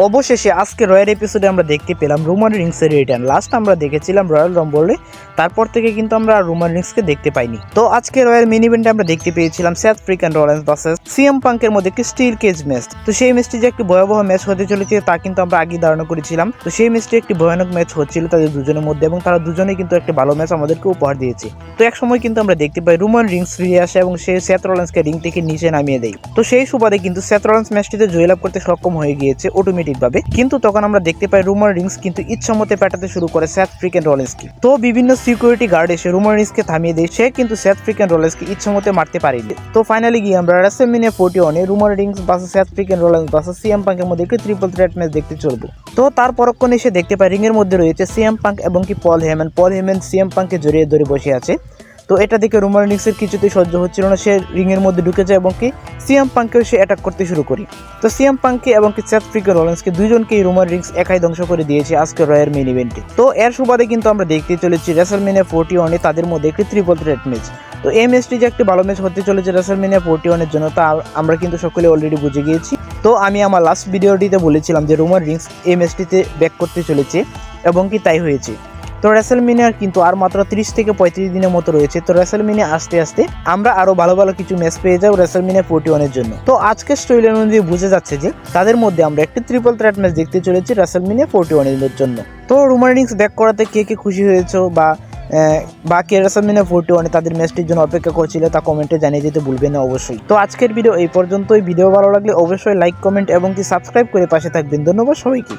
অবশেষে আজকে রয়্যাল এপিসোডে আমরা দেখতে পেলাম রোমান রিংসের রিটার্ন। লাস্ট আমরা দেখেছিলাম রয়্যাল রাম্বলে, তারপর থেকে কিন্তু আমরা রোমান রিংসকে দেখতে পাইনি। তো আজকে রয়্যাল মিনি ইভেন্টে আমরা দেখতে পেয়েছিলাম Seth freaking Rollins versus CM পাঙ্কের মধ্যে একটি স্টিল কেজ ম্যাচ। তো সেই ম্যাচটি যে একটি ভয়াবহ ম্যাচ হতে চলেছে তা কিন্তু আমরা আগেই ধারণা করেছিলাম। তো সেই ম্যাচটি একটি ভয়ানক ম্যাচ হচ্ছিল তাদের দুজনের মধ্যে, এবং তারা দুজনেই কিন্তু একটা ভালো ম্যাচ আমাদেরকে উপহার দিয়েছে। তো এক সময় কিন্তু আমরা দেখতে পাই রোমান রিংস ফিরে আসে এবং সে সেথ রলিন্সকে রিং থেকে নিচে নামিয়ে দেয়। তো সেই সুবাদে কিন্তু সেথ রলিন্স ম্যাচটিতে জয়লাভ করতে সক্ষম হয়ে গিয়েছে অটোমেটিক ভাবে। কিন্তু তখন আমরা দেখতে পাই রোমান রিংস কিন্তু ইচ্ছামতে পেটাতে শুরু করে সেথ ফ্রিকিং রলিন্সকে। তো বিভিন্ন সিকিউরিটি গার্ড এসে রোমান রিংসকে থামিয়ে দেয়, সে কিন্তু সেথ ফ্রিকিং রলিন্সকে ইচ্ছামতে মারতে পারেনি। তো ফাইনালি গিয়ে আমরা WrestleMania 41 Roman Reigns versus Seth freaking Rollins versus CM পাঙ্কের মধ্যে একটি ট্রিপল থ্রেট ম্যাচ দেখতে চলবো। তো তার পরক্ষণে এসে দেখতে পাই রিং এর মধ্যে রয়েছে সিএম পাঙ্ক এবং কি পল হেমন সিএম পাঙ্ককে জড়িয়ে ধরে বসে আছে। তো এটা দেখে রোমান রিংসের কিছুতেই সহ্য হচ্ছিল না, সে রিং এর মধ্যে ঢুকে যায় এবং কি সিএম পাঙ্ককেও সে অ্যাটাক করতে শুরু করে। তো সিএম পাঙ্ককে এবং কি সেথ ফ্রিকিং রলিন্সকে দুইজনকেই রোমান রিংস একাই ধ্বংস করে দিয়েছে আজকে রয়্যাল মেইন ইভেন্টে। তো এর সুবাদে কিন্তু আমরা দেখতে চলেছি রাসেলমেনিয়া 41 তাদের মধ্যে একটি ট্রিপল থ্রেট ম্যাচ। তো এই ম্যাচটি যে একটি ভালো ম্যাচ হতে চলেছে রাসেলমেনিয়া 41 এর জন্য তা আমরা কিন্তু সকলে অলরেডি বুঝে গিয়েছি। তো আমি আমার লাস্ট ভিডিওটিতে বলেছিলাম যে রোমান রিংস এই ম্যাচটিতে ব্যাক করতে চলেছে এবং কি তাই হয়েছে। তো রাসেলমেনিয়ার কিন্তু আর মাত্র 30 থেকে 35 দিনের মতো রয়েছে। তো রাসেলমেনিয়া আস্তে আস্তে আমরা আরো ভালো ভালো কিছু ম্যাচ পেয়ে যাবো রাসেলমেনিয়া 41 এর জন্য। তো আজকের স্টোরি অনুযায়ী বুঝে যাচ্ছে যে তাদের মধ্যে আমরা একটি ট্রিপল থ্রেট ম্যাচ দেখতে চলেছি রাসেলমেনিয়া 41 এর জন্য। তো রোমান রিংস ব্যাক করাতে কে কে খুশি হয়েছো বা কে রাসেলমেনিয়া 41 তাদের ম্যাচটির জন্য অপেক্ষা করছিল তা কমেন্টে জানিয়ে দিতে ভুলবেন না অবশ্যই। তো আজকের ভিডিও এই পর্যন্তই। ভিডিও ভালো লাগলে অবশ্যই লাইক, কমেন্ট এবং কি সাবস্ক্রাইব করে পাশে থাকবেন। ধন্যবাদ সবাইকে।